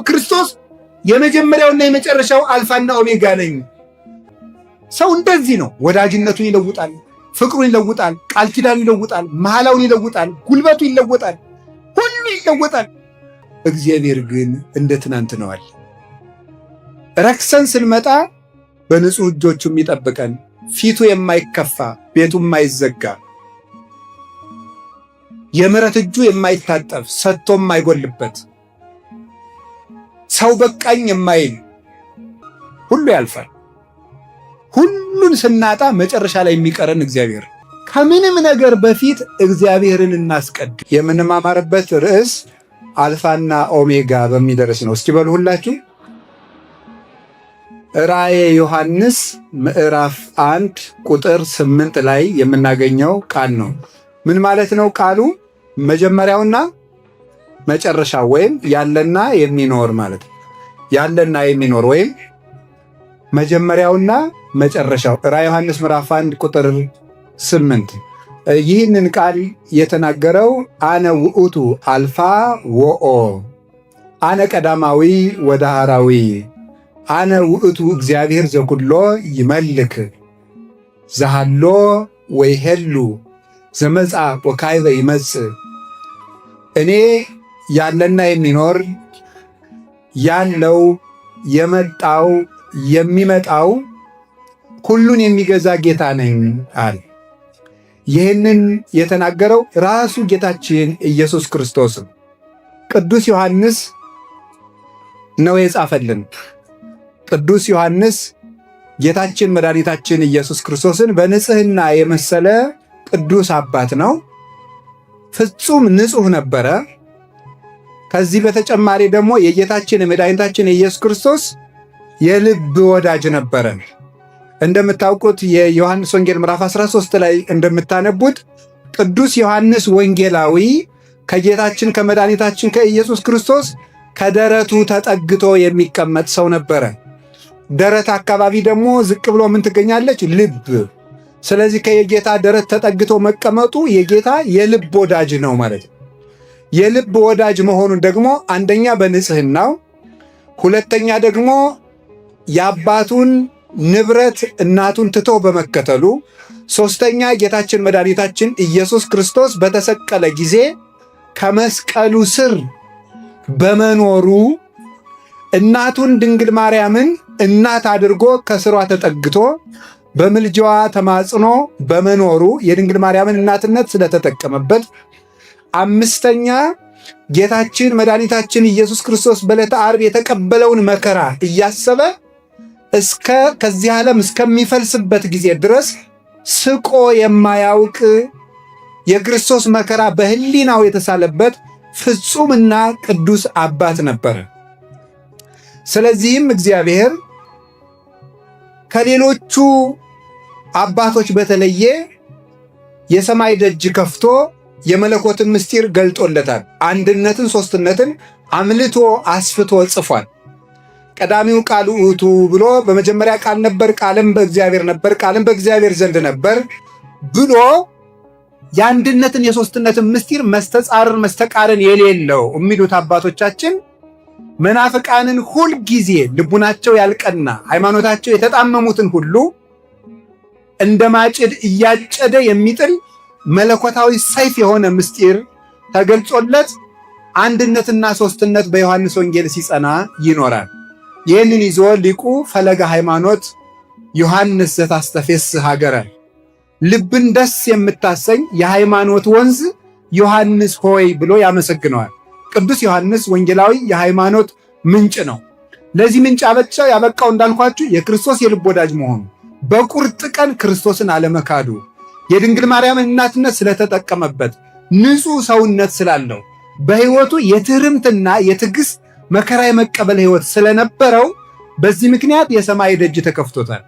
ክርስቶስ የመጀመሪያውና የመጨረሻው አልፋና ኦሜጋ ነኝ። ሰው እንደዚህ ነው። ወዳጅነቱን ይለውጣል፣ ፍቅሩን ይለውጣል፣ ቃል ኪዳኑን ይለውጣል፣ መሐላውን ይለውጣል፣ ጉልበቱ ይለውጣል፣ ሁሉ ይለውጣል። እግዚአብሔር ግን እንደ ትናንት ነው አለ። ረክሰን ስንመጣ በንጹህ እጆቹ የሚጠብቀን፣ ፊቱ የማይከፋ ቤቱ የማይዘጋ፣ የምሕረት እጁ የማይታጠፍ ሰጥቶ የማይጎልበት፣ ሰው በቃኝ የማይል፣ ሁሉ ያልፋል። ሁሉን ስናጣ መጨረሻ ላይ የሚቀረን እግዚአብሔር። ከምንም ነገር በፊት እግዚአብሔርን እናስቀድም። የምንማማርበት ርዕስ አልፋና ኦሜጋ በሚል ርዕስ ነው። እስኪ በሉ ሁላችሁ ራእየ ዮሐንስ ምዕራፍ 1 ቁጥር 8 ላይ የምናገኘው ቃል ነው። ምን ማለት ነው ቃሉ? መጀመሪያውና መጨረሻው ወይም ያለና የሚኖር ማለት ነው። ያለና የሚኖር ወይም መጀመሪያውና መጨረሻው። ራእየ ዮሐንስ ምዕራፍ 1 ቁጥር 8 ይህንን ቃል የተናገረው አነ ውእቱ አልፋ ወኦ፣ አነ ቀዳማዊ ወዳህራዊ፣ አነ ውእቱ እግዚአብሔር ዘኩሎ ይመልክ ዘሃሎ ወይሄሉ ዘመጻ ወካዕበ ይመጽእ። እኔ ያለና የሚኖር ያለው የመጣው የሚመጣው ሁሉን የሚገዛ ጌታ ነኝ አለ። ይህንን የተናገረው ራሱ ጌታችን ኢየሱስ ክርስቶስ ቅዱስ ዮሐንስ ነው የጻፈልን። ቅዱስ ዮሐንስ ጌታችን መድኃኒታችን ኢየሱስ ክርስቶስን በንጽሕና የመሰለ ቅዱስ አባት ነው። ፍጹም ንጹሕ ነበረ። ከዚህ በተጨማሪ ደግሞ የጌታችን የመድኃኒታችን የኢየሱስ ክርስቶስ የልብ ወዳጅ ነበረ። እንደምታውቁት የዮሐንስ ወንጌል ምዕራፍ 13 ላይ እንደምታነቡት ቅዱስ ዮሐንስ ወንጌላዊ ከጌታችን ከመድኃኒታችን ከኢየሱስ ክርስቶስ ከደረቱ ተጠግቶ የሚቀመጥ ሰው ነበረ። ደረት አካባቢ ደግሞ ዝቅ ብሎ ምን ትገኛለች? ልብ። ስለዚህ ከየጌታ ደረት ተጠግቶ መቀመጡ የጌታ የልብ ወዳጅ ነው ማለት ነው። የልብ ወዳጅ መሆኑን ደግሞ አንደኛ በንጽሕናው፣ ሁለተኛ ደግሞ የአባቱን ንብረት እናቱን ትቶ በመከተሉ፣ ሶስተኛ ጌታችን መድኃኒታችን ኢየሱስ ክርስቶስ በተሰቀለ ጊዜ ከመስቀሉ ስር በመኖሩ እናቱን ድንግል ማርያምን እናት አድርጎ ከስሯ ተጠግቶ በምልጃዋ ተማጽኖ በመኖሩ የድንግል ማርያምን እናትነት ስለተጠቀመበት፣ አምስተኛ ጌታችን መድኃኒታችን ኢየሱስ ክርስቶስ በዕለተ ዓርብ የተቀበለውን መከራ እያሰበ ከዚህ ዓለም እስከሚፈልስበት ጊዜ ድረስ ስቆ የማያውቅ የክርስቶስ መከራ በሕሊናው የተሳለበት ፍጹምና ቅዱስ አባት ነበረ። ስለዚህም እግዚአብሔር ከሌሎቹ አባቶች በተለየ የሰማይ ደጅ ከፍቶ የመለኮትን ምስጢር ገልጦለታል። አንድነትን፣ ሦስትነትን አምልቶ አስፍቶ ጽፏል። ቀዳሚው ቃል ውእቱ ብሎ በመጀመሪያ ቃል ነበር፣ ቃልም በእግዚአብሔር ነበር፣ ቃልም በእግዚአብሔር ዘንድ ነበር ብሎ የአንድነትን የሦስትነትን ምስጢር መስተጻርር መስተቃረን የሌለው የሚሉት አባቶቻችን መናፍቃንን ሁል ጊዜ ልቡናቸው ያልቀና ሃይማኖታቸው የተጣመሙትን ሁሉ እንደ ማጭድ እያጨደ የሚጥል መለኮታዊ ሰይፍ የሆነ ምስጢር ተገልጾለት አንድነትና ሦስትነት በዮሐንስ ወንጌል ሲጸና ይኖራል። ይህንን ይዞ ሊቁ ፈለገ ሃይማኖት ዮሐንስ ዘታስተፌስሕ ሀገረ፣ ልብን ደስ የምታሰኝ የሃይማኖት ወንዝ ዮሐንስ ሆይ ብሎ ያመሰግነዋል። ቅዱስ ዮሐንስ ወንጌላዊ የሃይማኖት ምንጭ ነው። ለዚህ ምንጭ ያበቃው እንዳልኳችሁ የክርስቶስ የልብ ወዳጅ መሆኑ፣ በቁርጥ ቀን ክርስቶስን አለመካዱ፣ የድንግል ማርያምን እናትነት ስለተጠቀመበት፣ ንጹሕ ሰውነት ስላለው፣ በሕይወቱ የትህርምትና የትዕግስት መከራ የመቀበል ሕይወት ስለነበረው በዚህ ምክንያት የሰማይ ደጅ ተከፍቶታል።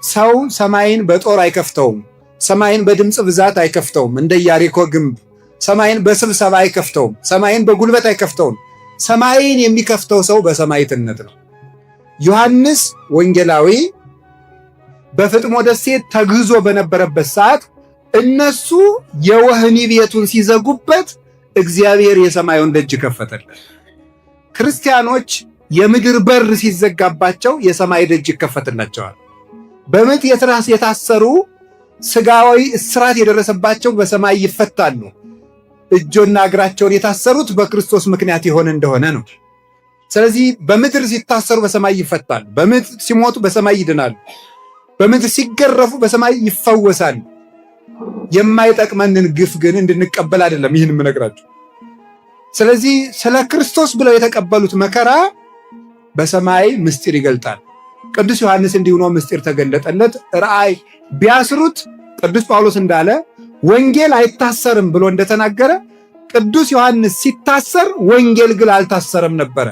ሰው ሰማይን በጦር አይከፍተውም። ሰማይን በድምፅ ብዛት አይከፍተውም። እንደ ኢያሪኮ ግንብ ሰማይን በስብሰባ አይከፍተውም። ሰማይን በጉልበት አይከፍተውም። ሰማይን የሚከፍተው ሰው በሰማዕትነት ነው። ዮሐንስ ወንጌላዊ በፍጥሞ ደሴት ተግዞ በነበረበት ሰዓት እነሱ የወህኒ ቤቱን ሲዘጉበት እግዚአብሔር የሰማዩን ደጅ ከፈተለት። ክርስቲያኖች የምድር በር ሲዘጋባቸው የሰማይ ደጅ ይከፈትላቸዋል። በምጥ የታሰሩ ስጋዊ እስራት የደረሰባቸው በሰማይ ይፈታሉ። እጆና እግራቸውን የታሰሩት በክርስቶስ ምክንያት የሆነ እንደሆነ ነው። ስለዚህ በምድር ሲታሰሩ በሰማይ ይፈታል። በምጥ ሲሞቱ በሰማይ ይድናሉ። በምድር ሲገረፉ በሰማይ ይፈወሳል። የማይጠቅመንን ግፍ ግን እንድንቀበል አይደለም ይህን የምነግራችሁ። ስለዚህ ስለ ክርስቶስ ብለው የተቀበሉት መከራ በሰማይ ምስጢር ይገልጣል። ቅዱስ ዮሐንስ እንዲህ ሆኖ ምስጢር ተገለጠለት። ራእይ ቢያስሩት ቅዱስ ጳውሎስ እንዳለ ወንጌል አይታሰርም ብሎ እንደተናገረ ቅዱስ ዮሐንስ ሲታሰር ወንጌል ግን አልታሰረም ነበረ።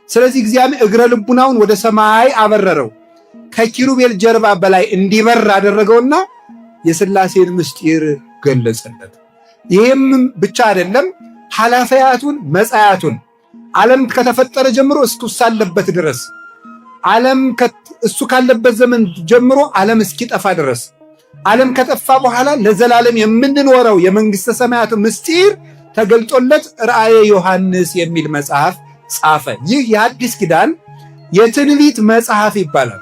ስለዚህ እግዚአብሔር እግረ ልቡናውን ወደ ሰማይ አበረረው፣ ከኪሩቤል ጀርባ በላይ እንዲበር አደረገውና የሥላሴን ምስጢር ገለጸለት። ይህም ብቻ አይደለም፣ ኃላፊያቱን መጻያቱን ዓለም ከተፈጠረ ጀምሮ እስካለበት ድረስ ዓለም እሱ ካለበት ዘመን ጀምሮ ዓለም እስኪጠፋ ድረስ ዓለም ከጠፋ በኋላ ለዘላለም የምንኖረው የመንግሥተ ሰማያት ምስጢር ተገልጦለት ራእየ ዮሐንስ የሚል መጽሐፍ ጻፈ። ይህ የአዲስ ኪዳን የትንቢት መጽሐፍ ይባላል።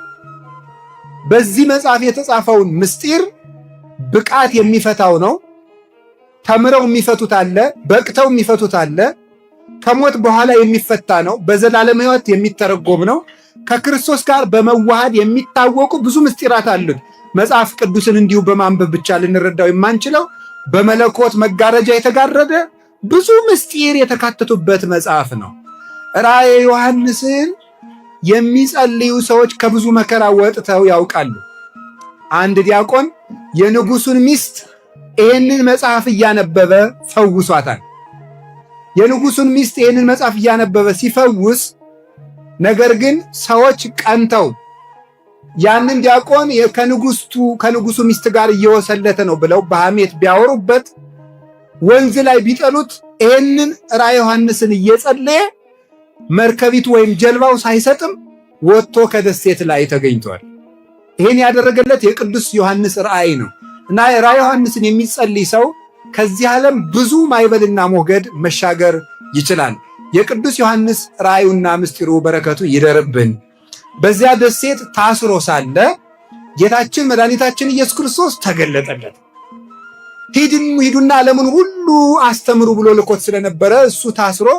በዚህ መጽሐፍ የተጻፈውን ምስጢር ብቃት የሚፈታው ነው። ተምረው የሚፈቱት አለ፣ በቅተው የሚፈቱት አለ። ከሞት በኋላ የሚፈታ ነው። በዘላለም ሕይወት የሚተረጎም ነው። ከክርስቶስ ጋር በመዋሃድ የሚታወቁ ብዙ ምስጢራት አሉት። መጽሐፍ ቅዱስን እንዲሁ በማንበብ ብቻ ልንረዳው የማንችለው በመለኮት መጋረጃ የተጋረደ ብዙ ምስጢር የተካተቱበት መጽሐፍ ነው። ራእየ ዮሐንስን የሚጸልዩ ሰዎች ከብዙ መከራ ወጥተው ያውቃሉ። አንድ ዲያቆን የንጉሱን ሚስት ይህንን መጽሐፍ እያነበበ ፈውሷታል። የንጉሱን ሚስት ይህንን መጽሐፍ እያነበበ ሲፈውስ፣ ነገር ግን ሰዎች ቀንተው ያንን ዲያቆን ከንጉሱ ሚስት ጋር እየወሰለተ ነው ብለው በሐሜት ቢያወሩበት፣ ወንዝ ላይ ቢጠሉት፣ ይህንን ራእየ ዮሐንስን እየጸለየ መርከቢቱ ወይም ጀልባው ሳይሰጥም ወጥቶ ከደሴት ላይ ተገኝቷል። ይህን ያደረገለት የቅዱስ ዮሐንስ ራእይ ነው እና ራእየ ዮሐንስን የሚጸልይ ሰው ከዚህ ዓለም ብዙ ማይበልና ሞገድ መሻገር ይችላል። የቅዱስ ዮሐንስ ራእዩና ምስጢሩ በረከቱ ይደርብን። በዚያ ደሴት ታስሮ ሳለ ጌታችን መድኃኒታችን ኢየሱስ ክርስቶስ ተገለጠለት። ሂዱና ዓለምን ሁሉ አስተምሩ ብሎ ልኮት ስለነበረ እሱ ታስሮ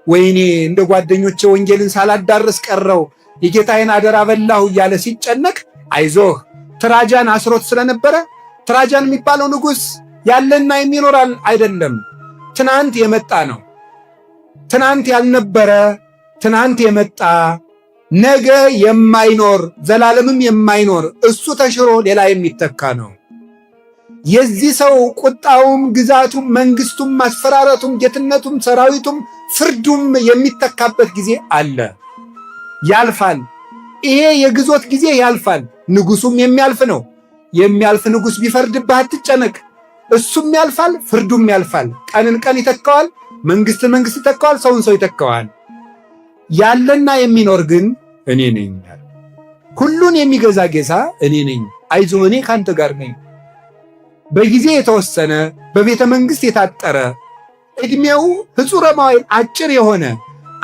ወይኔ እንደ ጓደኞቼ ወንጌልን ሳላዳርስ ቀረው፣ የጌታዬን አደራ በላሁ እያለ ሲጨነቅ፣ አይዞህ ትራጃን አስሮት ስለነበረ፣ ትራጃን የሚባለው ንጉሥ ያለና የሚኖራል አይደለም፣ ትናንት የመጣ ነው። ትናንት ያልነበረ ትናንት የመጣ ነገ የማይኖር ዘላለምም የማይኖር እሱ ተሽሮ ሌላ የሚተካ ነው። የዚህ ሰው ቁጣውም ግዛቱም መንግስቱም ማስፈራረቱም ጌትነቱም ሰራዊቱም ፍርዱም የሚተካበት ጊዜ አለ። ያልፋል። ይሄ የግዞት ጊዜ ያልፋል። ንጉሱም የሚያልፍ ነው። የሚያልፍ ንጉስ ቢፈርድብህ አትጨነቅ። እሱም ያልፋል፣ ፍርዱም ያልፋል። ቀንን ቀን ይተካዋል፣ መንግስትን መንግስት ይተካዋል፣ ሰውን ሰው ይተካዋል። ያለና የሚኖር ግን እኔ ነኝ። ሁሉን የሚገዛ ጌታ እኔ ነኝ። አይዞህ እኔ ካንተ ጋር ነኝ። በጊዜ የተወሰነ በቤተ መንግስት የታጠረ ዕድሜው ሕጹረ መዋዕል አጭር የሆነ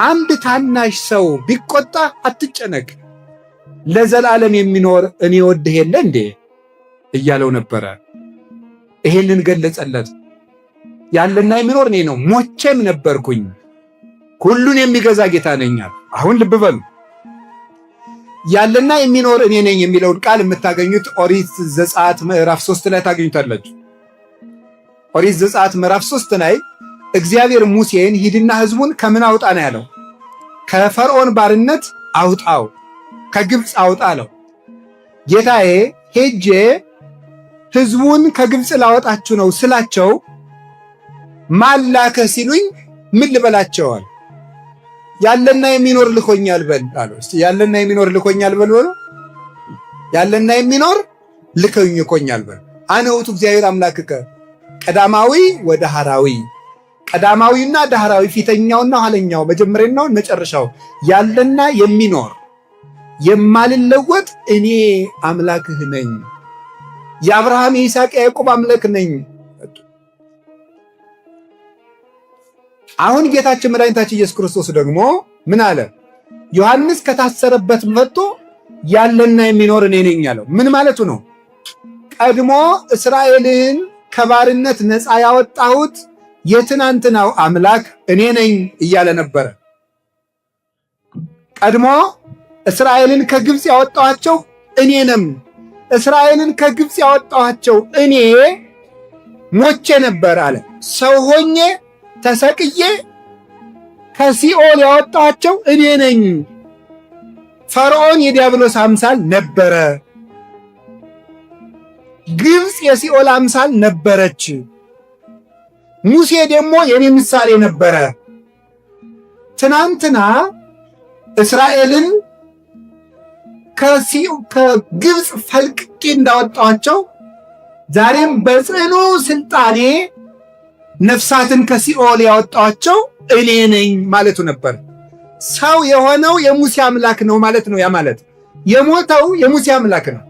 አንድ ታናሽ ሰው ቢቆጣ አትጨነቅ፣ ለዘላለም የሚኖር እኔ ወድህ የለ እንዴ እያለው ነበረ። ይሄንን ገለጸለት። ያለና የሚኖር እኔ ነው፣ ሞቼም ነበርኩኝ፣ ሁሉን የሚገዛ ጌታ ነኛል። አሁን ልብ በሉ። ያለና የሚኖር እኔ ነኝ የሚለውን ቃል የምታገኙት ኦሪት ዘጸአት ምዕራፍ 3 ላይ ታገኙታላችሁ። ኦሪት ዘጸአት ምዕራፍ 3 ላይ እግዚአብሔር ሙሴን ሂድና ሕዝቡን ከምን አውጣ ነው ያለው? ከፈርዖን ባርነት አውጣው፣ ከግብፅ አውጣ አለው። ጌታዬ ሄጄ ሕዝቡን ከግብፅ ላወጣችሁ ነው ስላቸው ማላከ ሲሉኝ ምን ልበላቸዋል? ያለና የሚኖር ልኮኛል በል አለው። እስቲ ያለና የሚኖር ልኮኛል በል በሉ። ያለና የሚኖር ልኮኛል በል። አነ ውእቱ እግዚአብሔር አምላክከ ቀዳማዊ ወዳህራዊ፣ ቀዳማዊና ዳህራዊ፣ ፊተኛውና ኋለኛው፣ መጀመሪያውና መጨረሻው፣ ያለና የሚኖር የማልለወጥ እኔ አምላክህ ነኝ። የአብርሃም የይስሐቅ የያዕቆብ አምላክ ነኝ። አሁን ጌታችን መድኃኒታችን ኢየሱስ ክርስቶስ ደግሞ ምን አለ? ዮሐንስ ከታሰረበት መጥቶ ያለና የሚኖር እኔ ነኝ አለው። ምን ማለቱ ነው? ቀድሞ እስራኤልን ከባርነት ነፃ ያወጣሁት የትናንትናው አምላክ እኔ ነኝ እያለ ነበረ። ቀድሞ እስራኤልን ከግብፅ ያወጣኋቸው እኔ ነኝ። እስራኤልን ከግብፅ ያወጣኋቸው እኔ ሞቼ ነበር አለ። ሰው ሆኜ ተሰቅዬ ከሲኦል ያወጣኋቸው እኔ ነኝ። ፈርዖን የዲያብሎስ አምሳል ነበረ። ግብፅ የሲኦል አምሳል ነበረች። ሙሴ ደግሞ የኔ ምሳሌ ነበረ። ትናንትና እስራኤልን ከግብፅ ፈልቅቄ እንዳወጣቸው ዛሬም በጽኑ ስልጣኔ ነፍሳትን ከሲኦል ያወጣቸው እኔ ነኝ ማለቱ ነበር። ሰው የሆነው የሙሴ አምላክ ነው ማለት ነው። ያ ማለት የሞተው የሙሴ አምላክ ነው።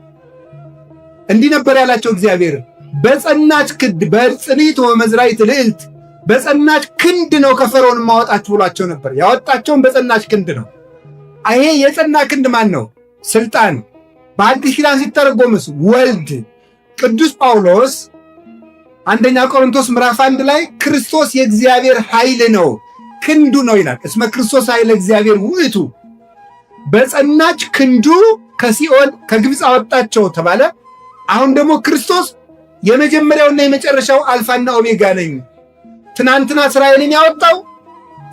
እንዲህ ነበር ያላቸው እግዚአብሔር በጸናች ክንድ በጽኒት ወመዝራይት ልዕልት በጸናች ክንድ ነው ከፈርዖን ማወጣችሁ ብሏቸው ነበር። ያወጣቸውን በጸናች ክንድ ነው። ይሄ የጸና ክንድ ማን ነው? ስልጣን። በአዲስ ኪዳን ሲተረጎምስ ወልድ። ቅዱስ ጳውሎስ አንደኛ ቆሮንቶስ ምዕራፍ 1 ላይ ክርስቶስ የእግዚአብሔር ኃይል ነው ክንዱ ነው ይላል። እስመ ክርስቶስ ኃይለ እግዚአብሔር ውእቱ። በጸናች ክንዱ ከሲኦል ከግብፅ አወጣቸው ተባለ። አሁን ደግሞ ክርስቶስ የመጀመሪያውና የመጨረሻው አልፋና ኦሜጋ ነኝ። ትናንትና እስራኤልን ያወጣው፣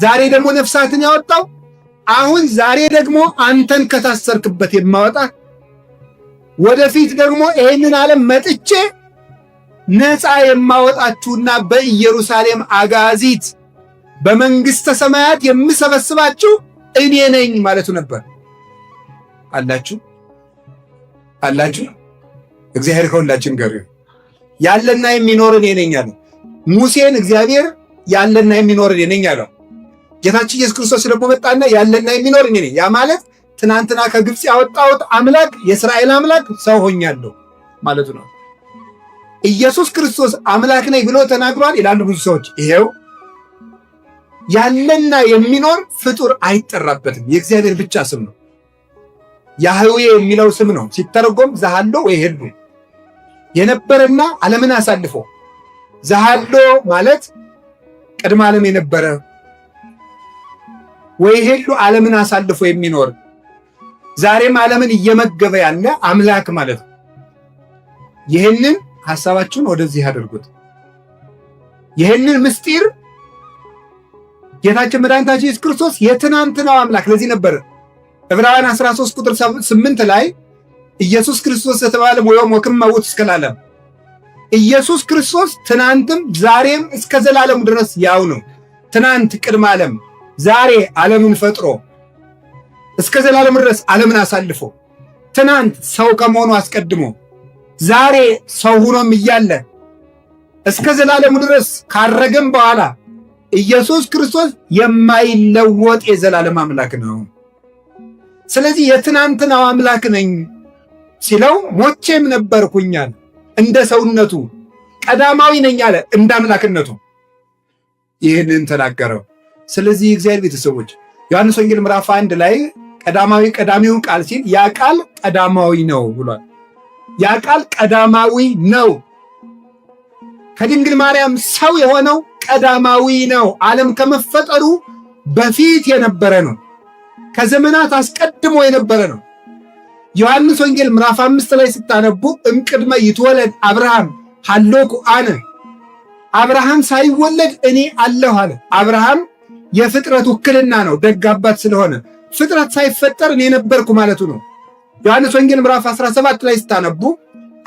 ዛሬ ደግሞ ነፍሳትን ያወጣው፣ አሁን ዛሬ ደግሞ አንተን ከታሰርክበት የማወጣ፣ ወደፊት ደግሞ ይሄንን ዓለም መጥቼ ነፃ የማወጣችሁና በኢየሩሳሌም አጋዚት በመንግሥተ ሰማያት የምሰበስባችሁ እኔ ነኝ ማለቱ ነበር። አላችሁ እግዚአብሔር ከሁላችን ጋር ያለና የሚኖር እኔ ነኝ አለ። ሙሴን እግዚአብሔር ያለና የሚኖር እኔ ነኝ አለው። ጌታችን ኢየሱስ ክርስቶስ ደግሞ መጣና ያለና የሚኖር እኔ ነኝ። ያ ማለት ትናንትና ከግብፅ ያወጣሁት አምላክ የእስራኤል አምላክ ሰው ሆኛለሁ ማለቱ ነው። ኢየሱስ ክርስቶስ አምላክ ነኝ ብሎ ተናግሯል ይላሉ ብዙ ሰዎች። ይሄው ያለና የሚኖር ፍጡር አይጠራበትም። የእግዚአብሔር ብቻ ስም ነው። ያህዌ የሚለው ስም ነው። ሲተረጎም ዘሃሎ ወይ ሄሉ የነበረና ዓለምን አሳልፎ። ዘሃሎ ማለት ቅድመ ዓለም የነበረ፣ ወይ ሄሉ ዓለምን አሳልፎ የሚኖር ዛሬም ዓለምን እየመገበ ያለ አምላክ ማለት ነው። ይህንን ሐሳባችሁን ወደዚህ አድርጉት። ይህንን ምስጢር ጌታችን መድኃኒታችን ኢየሱስ ክርስቶስ የትናንትናው አምላክ ለዚህ ነበር ዕብራውያን 13 ቁጥር 8 ላይ ኢየሱስ ክርስቶስ የተባለ ወዮም ወክም ውእቱ እስከ ለዓለም። ኢየሱስ ክርስቶስ ትናንትም ዛሬም እስከ ዘላለሙ ድረስ ያው ነው። ትናንት ቅድመ ዓለም፣ ዛሬ ዓለምን ፈጥሮ እስከ ዘላለሙ ድረስ ዓለምን አሳልፎ፣ ትናንት ሰው ከመሆኑ አስቀድሞ ዛሬ ሰው ሆኖም እያለ እስከ ዘላለሙ ድረስ ካረገም በኋላ ኢየሱስ ክርስቶስ የማይለወጥ የዘላለም አምላክ ነው። ስለዚህ የትናንትናው አምላክ ነኝ ሲለው ሞቼም ነበርኩኛል እንደ ሰውነቱ፣ ቀዳማዊ ነኝ አለ እንደ አምላክነቱ። ይህንን ተናገረው። ስለዚህ የእግዚአብሔር ቤተሰቦች ዮሐንስ ወንጌል ምዕራፍ 1 ላይ ቀዳሚው ቃል ሲል ያ ቃል ቀዳማዊ ነው ብሏል። ያ ቃል ቀዳማዊ ነው። ከድንግል ማርያም ሰው የሆነው ቀዳማዊ ነው። ዓለም ከመፈጠሩ በፊት የነበረ ነው። ከዘመናት አስቀድሞ የነበረ ነው። ዮሐንስ ወንጌል ምዕራፍ 5 ላይ ስታነቡ እምቅድመ ይትወለድ አብርሃም ሀሎኩ አነ፣ አብርሃም ሳይወለድ እኔ አለሁ አለ። አብርሃም የፍጥረት ውክልና ነው፣ ደግ አባት ስለሆነ ፍጥረት ሳይፈጠር እኔ ነበርኩ ማለቱ ነው። ዮሐንስ ወንጌል ምዕራፍ 17 ላይ ስታነቡ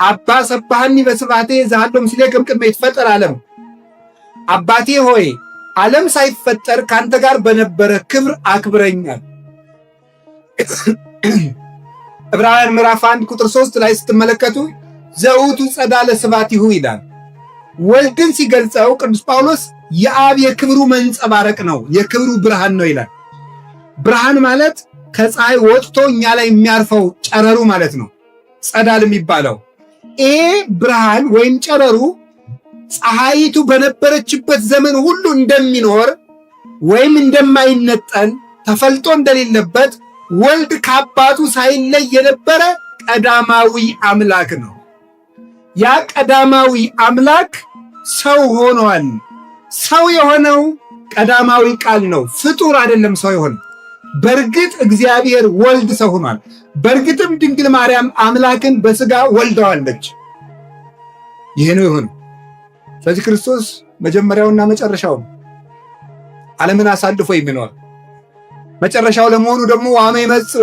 አባ ሰባህኒ በስብሐቴ ዘሃሎ ምስሌከ እምቅድመ ይትፈጠር ዓለም፣ አባቴ ሆይ ዓለም ሳይፈጠር ካንተ ጋር በነበረ ክብር አክብረኛል። ዕብራውያን ምዕራፍ 1 ቁጥር 3 ላይ ስትመለከቱ ዘውቱ ጸዳለ ስብሐቲሁ ይላል። ወልድን ሲገልጸው ቅዱስ ጳውሎስ የአብ የክብሩ መንጸባረቅ ነው፣ የክብሩ ብርሃን ነው ይላል። ብርሃን ማለት ከፀሐይ ወጥቶ እኛ ላይ የሚያርፈው ጨረሩ ማለት ነው፣ ጸዳል የሚባለው። ይሄ ብርሃን ወይም ጨረሩ ፀሐይቱ በነበረችበት ዘመን ሁሉ እንደሚኖር ወይም እንደማይነጠል ተፈልጦ እንደሌለበት ወልድ ከአባቱ ሳይለይ የነበረ ቀዳማዊ አምላክ ነው። ያ ቀዳማዊ አምላክ ሰው ሆኗል። ሰው የሆነው ቀዳማዊ ቃል ነው፣ ፍጡር አይደለም ሰው የሆነ። በእርግጥ እግዚአብሔር ወልድ ሰው ሆኗል። በእርግጥም ድንግል ማርያም አምላክን በሥጋ ወልደዋለች። ይሄ ነው ይሁን። ስለዚህ ክርስቶስ መጀመሪያውና መጨረሻው ነው፣ ዓለምን አሳልፎ የሚኖር መጨረሻው ለመሆኑ ደግሞ ዋመ ይመጽእ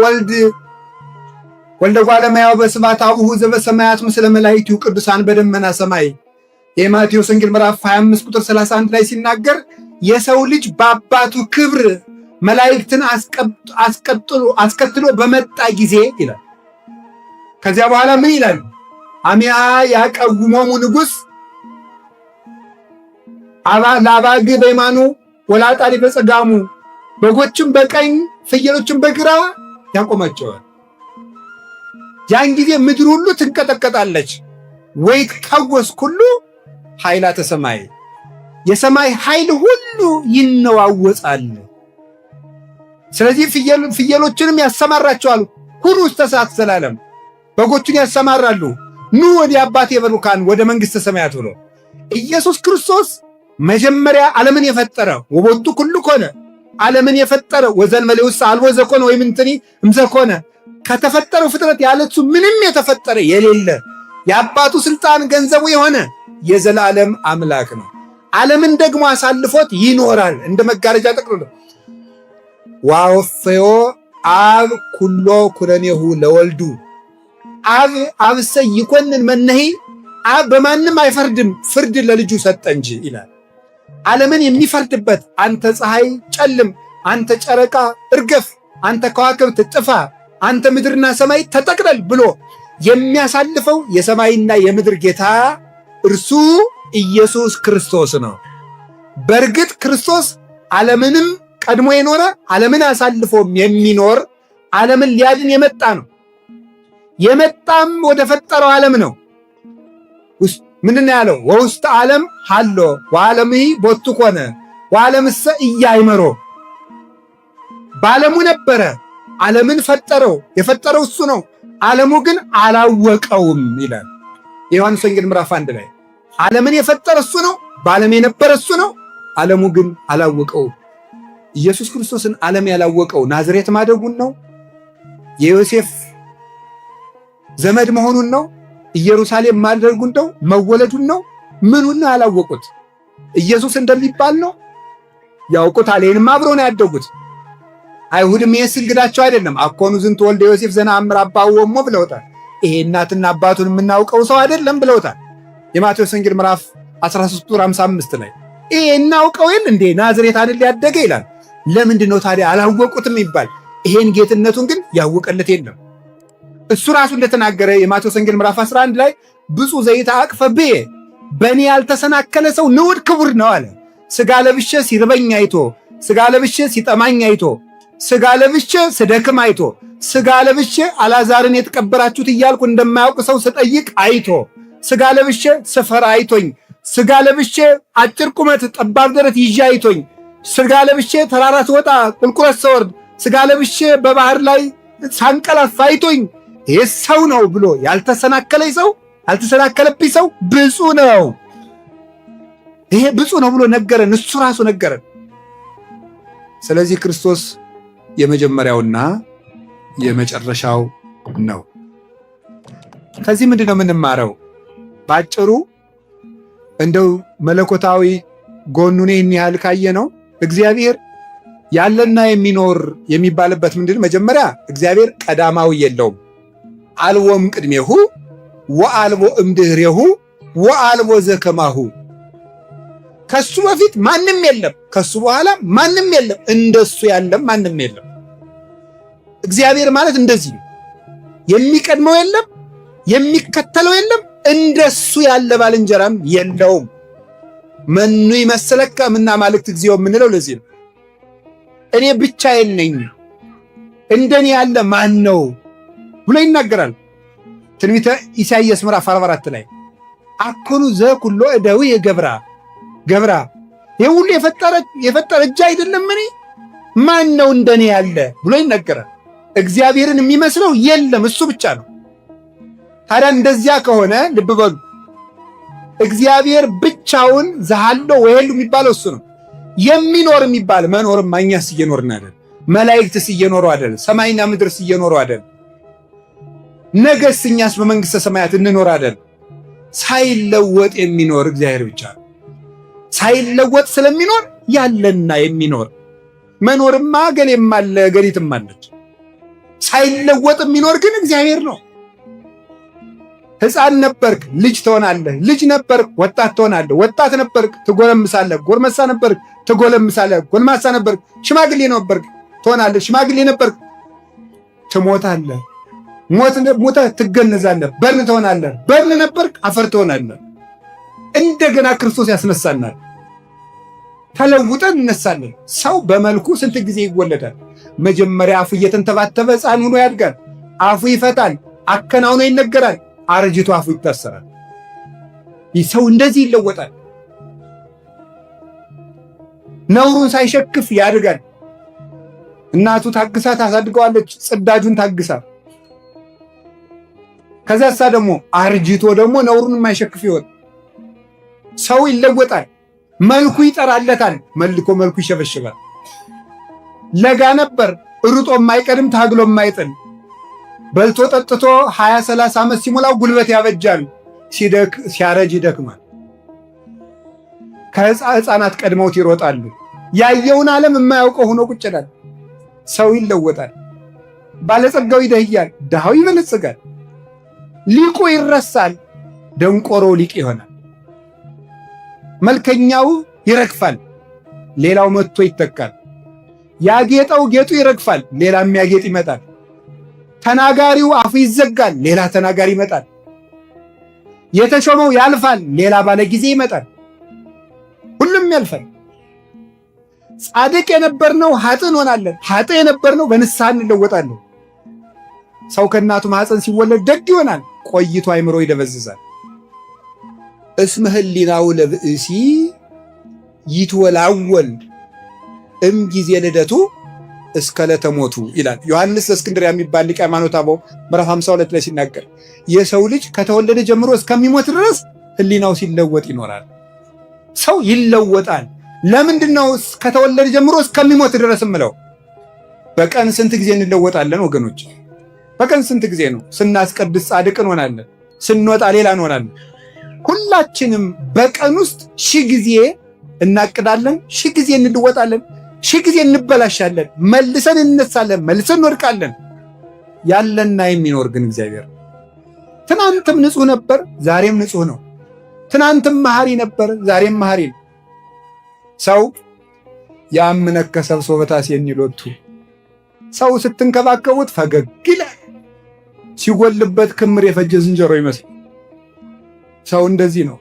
ወልደ እጓለ እመሕያው በስብሐት አቡሁ ዘበሰማያት ምስለ መላእክቲሁ ቅዱሳን በደመና ሰማይ የማቴዎስ ወንጌል ምዕራፍ 25 ቁጥር 31 ላይ ሲናገር የሰው ልጅ በአባቱ ክብር መላእክትን አስከትሎ በመጣ ጊዜ ይላል። ከዚያ በኋላ ምን ይላል? አሚያ ያቀውሞሙ ንጉሥ ለአባግ በየማኑ ወለአጣሊ በጸጋሙ፣ በጎችም በቀኝ ፍየሎችም በግራ ያቆማቸዋል። ያን ጊዜ ምድር ሁሉ ትንቀጠቀጣለች። ወይትቃወስ ኩሉ ኃይላተ ሰማይ፣ የሰማይ ኃይል ሁሉ ይነዋወጻል። ስለዚህ ፍየሎችንም ያሰማራቸዋል። ሁሉ ውስተ እሳት ዘላለም በጎቹን ያሰማራሉ። ኑ ወደ አባቴ በሩካን ወደ መንግሥተ ሰማያት ብሎ ኢየሱስ ክርስቶስ መጀመሪያ ዓለምን የፈጠረ ወቦቱ ኩሉ ኮነ፣ ዓለምን የፈጠረ ወዘእንበሌ ውስተ አልቦ ዘኮነ ወይም እንትኒ እምዘኮነ፣ ከተፈጠረው ፍጥረት ያለሱ ምንም የተፈጠረ የሌለ የአባቱ ስልጣን ገንዘቡ የሆነ የዘላለም አምላክ ነው። ዓለምን ደግሞ አሳልፎት ይኖራል እንደ መጋረጃ ጠቅልሎ። ዋወፈዮ አብ ኩሎ ኩነኔሁ ለወልዱ፣ አብ አብሰ ይኮንን መነሂ፣ አብ በማንም አይፈርድም ፍርድ ለልጁ ሰጠ እንጂ ይላል። ዓለምን የሚፈርድበት አንተ ፀሐይ ጨልም፣ አንተ ጨረቃ እርገፍ፣ አንተ ከዋክብት ጥፋ፣ አንተ ምድርና ሰማይ ተጠቅለል ብሎ የሚያሳልፈው የሰማይና የምድር ጌታ እርሱ ኢየሱስ ክርስቶስ ነው። በእርግጥ ክርስቶስ ዓለምንም ቀድሞ የኖረ ዓለምን አሳልፎም የሚኖር ዓለምን ሊያድን የመጣ ነው። የመጣም ወደ ፈጠረው ዓለም ነው። ምንድን ነው ያለው? ወውስተ ዓለም ሀሎ ወዓለምሂ ቦቱ ኮነ ወዓለምሰ ኢያእመሮ፣ በዓለሙ ነበረ፣ ዓለምን ፈጠረው። የፈጠረው እሱ ነው፣ ዓለሙ ግን አላወቀውም ይላል የዮሐንስ ወንጌል ምዕራፍ 1 ላይ። ዓለምን የፈጠረ እሱ ነው፣ በዓለም የነበረ እሱ ነው፣ ዓለሙ ግን አላወቀውም። ኢየሱስ ክርስቶስን ዓለም ያላወቀው ናዝሬት ማደጉን ነው፣ የዮሴፍ ዘመድ መሆኑን ነው፣ ኢየሩሳሌም ማደጉን ነው፣ መወለዱን ነው። ምኑን ነው ያላወቁት? ኢየሱስ እንደሚባል ነው ያውቁታል። ይህንም አብረው ነው ያደጉት። አይሁድም ይሄስ እንግዳቸው አይደለም። አኮኑ ዝንቱ ወልደ ዮሴፍ ዘነአምር አባሁ ወእሞ ብለውታል። ይሄ እናትና አባቱን የምናውቀው ሰው አይደለም ብለውታል። የማቴዎስ ወንጌል ምዕራፍ 13 ቁጥር 55 ላይ ይሄ እናውቀው የለ እንዴ ናዝሬት አይደል ያደገ ይላል። ለምንድን ነው ታዲያ አላወቁትም ይባል? ይሄን ጌትነቱን ግን ያወቀለት የለም። እሱ ራሱ እንደተናገረ የማቴዎስ ወንጌል ምዕራፍ 11 ላይ ብፁዕ ዘይተአቅፈ ብየ፣ በእኔ ያልተሰናከለ ሰው ንዑድ ክቡር ነው አለ። ሥጋ ለብሼ ሲርበኝ አይቶ፣ ሥጋ ለብሼ ሲጠማኝ አይቶ፣ ሥጋ ለብሼ ስደክም አይቶ፣ ሥጋ ለብሼ አልዓዛርን የተቀበራችሁት እያልኩ እንደማያውቅ ሰው ስጠይቅ አይቶ፣ ሥጋ ለብሼ ስፈራ አይቶኝ፣ ሥጋ ለብሼ አጭር ቁመት ጠባብ ደረት ይዤ አይቶኝ፣ ሥጋ ለብሼ ተራራ ስወጣ ቁልቁለት ስወርድ፣ ሥጋ ለብሼ በባህር ላይ ሳንቀላፋ አይቶኝ ይህ ሰው ነው ብሎ ያልተሰናከለኝ ሰው ያልተሰናከለብኝ ሰው ብፁዕ ነው። ይሄ ብፁዕ ነው ብሎ ነገረን፣ እሱ ራሱ ነገረን። ስለዚህ ክርስቶስ የመጀመሪያውና የመጨረሻው ነው። ከዚህ ምንድን ነው የምንማረው? ባጭሩ እንደው መለኮታዊ ጎኑን ይህን ያህል ካየ ነው እግዚአብሔር ያለና የሚኖር የሚባልበት ምንድን ነው? መጀመሪያ እግዚአብሔር ቀዳማዊ የለውም። አልቦም ቅድሜሁ ወአልቦ እምድህሬሁ ወአልቦ ዘከማሁ። ከሱ በፊት ማንም የለም፣ ከሱ በኋላ ማንም የለም፣ እንደሱ ያለም ማንም የለም። እግዚአብሔር ማለት እንደዚህ ነው። የሚቀድመው የለም፣ የሚከተለው የለም፣ እንደሱ ያለ ባልንጀራም የለውም። መኑ ይመስለከ እምነ አማልክት እግዚኦ የምንለው ለዚህ ነው። እኔ ብቻዬን ነኝ፣ እንደኔ ያለ ማን ነው ብሎ ይናገራል። ትንቢተ ኢሳይያስ ምዕራፍ 44 ላይ አኮኑ ዘኩሎ እደዊ የገብራ ይህ ሁሉ የፈጠረ እጅ አይደለም? እኔ ማን ነው እንደኔ ያለ ብሎ ይነገራል። እግዚአብሔርን የሚመስለው የለም፣ እሱ ብቻ ነው። ታዲያ እንደዚያ ከሆነ ልብ በሉ፣ እግዚአብሔር ብቻውን ዘሃሎ ወየሉ የሚባለው እሱ ነው። የሚኖር የሚባል መኖርም እኛስ እየኖርን አይደል? መላእክትስ እየኖሩ አይደል? ሰማይና ምድርስ እየኖሩ አይደል? ነገስ እኛስ በመንግስተ ሰማያት እንኖር አይደል? ሳይለወጥ የሚኖር እግዚአብሔር ብቻ ነው። ሳይለወጥ ስለሚኖር ያለና የሚኖር መኖርማ ገሌም አለ ገሊትም አለች። ሳይለወጥ የሚኖር ግን እግዚአብሔር ነው። ሕፃን ነበርክ ልጅ ትሆናለህ፣ ልጅ ነበርክ ወጣት ትሆናለህ፣ ወጣት ነበርክ ትጎለምሳለህ፣ ጎልማሳ ነበርክ ትጎለምሳለህ፣ ጎልማሳ ነበርክ ሽማግሌ ነበርክ ትሆናለህ፣ ሽማግሌ ነበርክ ትሞታለህ፣ ሞተህ ትገነዛለህ፣ በርን ትሆናለህ፣ በርን ነበርክ አፈር ትሆናለህ። እንደገና ክርስቶስ ያስነሳናል። ተለውጠን እነሳለን። ሰው በመልኩ ስንት ጊዜ ይወለዳል? መጀመሪያ አፉ እየተንተባተበ ሕፃን ሆኖ ያድጋል። አፉ ይፈታል፣ አከናውኖ ይነገራል፣ አርጅቶ አፉ ይታሰራል። ይህ ሰው እንደዚህ ይለወጣል። ነውሩን ሳይሸክፍ ያድጋል። እናቱ ታግሳ ታሳድገዋለች፣ ጽዳጁን ታግሳ። ከዛሳ ደግሞ አርጅቶ ደግሞ ነውሩን የማይሸክፍ ይሆን ሰው ይለወጣል። መልኩ ይጠራለታል፣ መልኩ ይሸበሽባል። ለጋ ነበር ሩጦ የማይቀድም ታግሎ የማይጥል በልቶ ጠጥቶ 20-30 ዓመት ሲሞላው ጉልበት ያበጃል፣ ሲያረጅ ይደክማል። ከሕፃናት ቀድመውት ይሮጣሉ። ያየውን ዓለም የማያውቀው ሆኖ ቁጭ ይላል። ሰው ይለወጣል። ባለጸጋው ይደህያል፣ ድሃው ይበለጽጋል። ሊቁ ይረሳል፣ ደንቆሮው ሊቅ ይሆናል። መልከኛው ይረግፋል፣ ሌላው መጥቶ ይተካል። ያጌጠው ጌጡ ይረግፋል፣ ሌላ የሚያጌጥ ይመጣል። ተናጋሪው አፉ ይዘጋል፣ ሌላ ተናጋሪ ይመጣል። የተሾመው ያልፋል፣ ሌላ ባለ ጊዜ ይመጣል። ሁሉም ያልፋል። ጻድቅ የነበርነው ኃጥእ እንሆናለን፣ ኃጥእ የነበርነው በንስሐ እንለወጣለን። ሰው ከእናቱ ማኅፀን ሲወለድ ደግ ይሆናል፣ ቆይቶ አይምሮ ይደበዝዛል። እስመ ህሊናው ለብእሲ ይትወላወል ጊዜ ልደቱ እስከ ዕለተ ሞቱ ይላል ዮሐንስ ዘእስክንድርያ የሚባል ሊቀ ሃይማኖት አበው ምዕራፍ 52 ላይ ሲናገር የሰው ልጅ ከተወለደ ጀምሮ እስከሚሞት ድረስ ህሊናው ሲለወጥ ይኖራል። ሰው ይለወጣል። ለምንድን ነው ከተወለደ ጀምሮ እስከሚሞት ድረስ እምለው? በቀን ስንት ጊዜ እንለወጣለን ወገኖች? በቀን ስንት ጊዜ ነው? ስናስቀድስ ጻድቅ እንሆናለን፣ ስንወጣ ሌላ እንሆናለን። ሁላችንም በቀን ውስጥ 1000 ጊዜ እናቅዳለን፣ 1000 ጊዜ እንለወጣለን፣ 1000 ጊዜ እንበላሻለን፣ መልሰን እንነሳለን፣ መልሰን እንወድቃለን። ያለና የሚኖር ግን እግዚአብሔር ትናንትም ንጹሕ ነበር፣ ዛሬም ንጹሕ ነው። ትናንትም መሐሪ ነበር፣ ዛሬም መሐሪ ነው። ሰው ያምነከ ሰብሶ በታሴኒ ሎቱ፣ ሰው ስትንከባከቡት ፈገግ ይላል፣ ሲጎልበት ክምር የፈጀ ዝንጀሮ ይመስል። ሰው እንደዚህ ነው።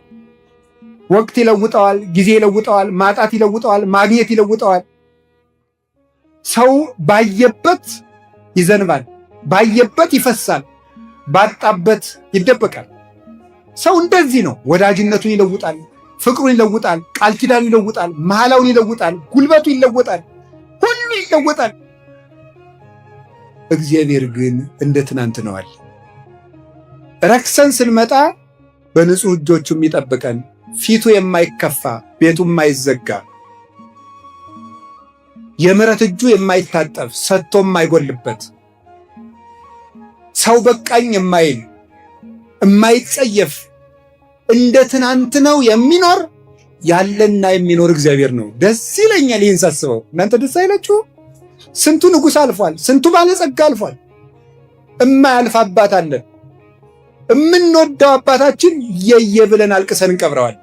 ወቅት ይለውጠዋል፣ ጊዜ ይለውጠዋል፣ ማጣት ይለውጠዋል፣ ማግኘት ይለውጠዋል። ሰው ባየበት ይዘንባል፣ ባየበት ይፈሳል፣ ባጣበት ይደበቃል። ሰው እንደዚህ ነው። ወዳጅነቱን ይለውጣል፣ ፍቅሩን ይለውጣል፣ ቃል ኪዳኑ ይለውጣል፣ መሐላውን ይለውጣል፣ ጉልበቱ ይለውጣል፣ ሁሉ ይለውጣል። እግዚአብሔር ግን እንደ ትናንት ነዋል። ረክሰን ስንመጣ በንጹህ እጆቹ የሚጠብቀን፣ ፊቱ የማይከፋ ቤቱ የማይዘጋ፣ የምሕረት እጁ የማይታጠፍ ሰጥቶ የማይጎልበት፣ ሰው በቃኝ የማይል የማይጸየፍ፣ እንደ ትናንት ነው የሚኖር ያለና የሚኖር እግዚአብሔር ነው። ደስ ይለኛል ይህን ሳስበው። እናንተ ደስ አይላችሁ? ስንቱ ንጉሥ አልፏል፣ ስንቱ ባለጸጋ አልፏል። እማያልፍ አባት አለን። የምንወደው አባታችን የየ ብለን አልቅሰን እንቀብረዋል።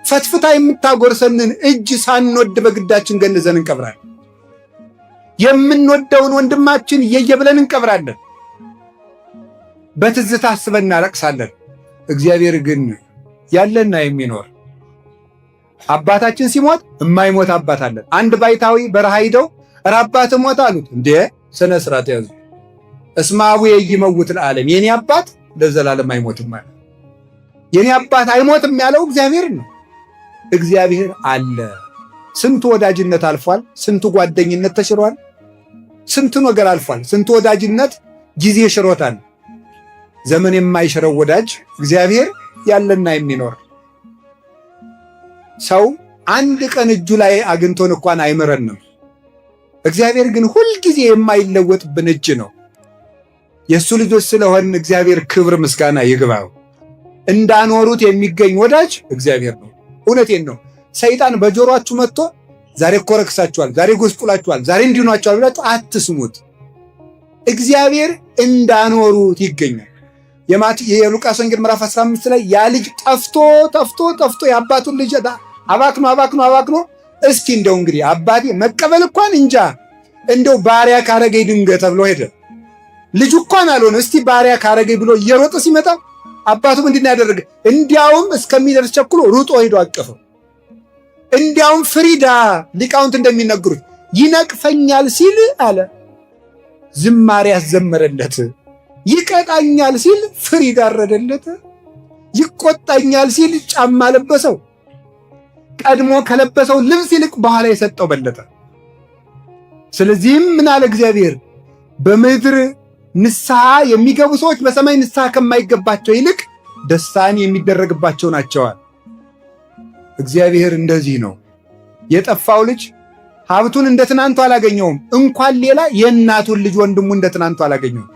ፈትፍታ የምታጎርሰንን እጅ ሳንወድ በግዳችን ገንዘን እንቀብራለን። የምንወደውን ወንድማችን የየ ብለን እንቀብራለን። በትዝታ አስበን እናለቅሳለን። እግዚአብሔር ግን ያለና የሚኖር አባታችን ሲሞት የማይሞት አባት አለን። አንድ ባይታዊ በረሃ ሂደው ኧረ አባት ሞት አሉት። እንዴ ስነ ስርዓት ያዙ። እስመ አቡየ ይመውት ለዓለም፣ የኔ አባት ለዘላለም አይሞትም ማለት። የኔ አባት አይሞትም ያለው እግዚአብሔር ነው። እግዚአብሔር አለ። ስንቱ ወዳጅነት አልፏል። ስንቱ ጓደኝነት ተሽሯል። ስንቱ ነገር አልፏል። ስንቱ ወዳጅነት ጊዜ ሽሮታል። ዘመን የማይሽረው ወዳጅ እግዚአብሔር ያለና የሚኖር ሰው አንድ ቀን እጁ ላይ አግኝቶን እንኳን አይምረንም። እግዚአብሔር ግን ሁልጊዜ የማይለወጥብን እጅ ነው። የእሱ ልጆች ስለሆን እግዚአብሔር ክብር ምስጋና ይግባው። እንዳኖሩት የሚገኝ ወዳጅ እግዚአብሔር ነው። እውነቴን ነው። ሰይጣን በጆሮአችሁ መጥቶ ዛሬ እኮ ረክሳችኋል፣ ዛሬ ጎስቁላችኋል፣ ዛሬ እንዲሆናችኋል ብላችሁ አትስሙት። እግዚአብሔር እንዳኖሩት ይገኛል። የሉቃስ ወንጌል ምዕራፍ 15 ላይ ያ ልጅ ጠፍቶ የአባቱን ልጅ አባክኖ እስኪ እንደው እንግዲህ አባቴ መቀበል እንኳን እንጃ እንደው ባሪያ ካረገኝ ድንገት ተብሎ ሄደ። ልጁ እንኳን አልሆነ እስቲ ባሪያ ካረገኝ ብሎ እየሮጠ ሲመጣ አባቱ ምንድን ያደረገ? እንዲያውም እስከሚደርስ ቸኩሎ ሩጦ ሄዶ አቀፈው። እንዲያውም ፍሪዳ ሊቃውንት እንደሚነግሩት ይነቅፈኛል ሲል አለ ዝማሬ ያዘመረለት፣ ይቀጣኛል ሲል ፍሪዳ አረደለት፣ ይቆጣኛል ሲል ጫማ ለበሰው፣ ቀድሞ ከለበሰው ልብስ ይልቅ በኋላ የሰጠው በለጠ። ስለዚህም ምን አለ እግዚአብሔር? በምድር ንስሐ የሚገቡ ሰዎች በሰማይ ንስሐ ከማይገባቸው ይልቅ ደስታን የሚደረግባቸው ናቸዋል። እግዚአብሔር እንደዚህ ነው። የጠፋው ልጅ ሀብቱን እንደ ትናንቱ አላገኘውም። እንኳን ሌላ የእናቱን ልጅ ወንድሙ እንደ ትናንቱ አላገኘውም።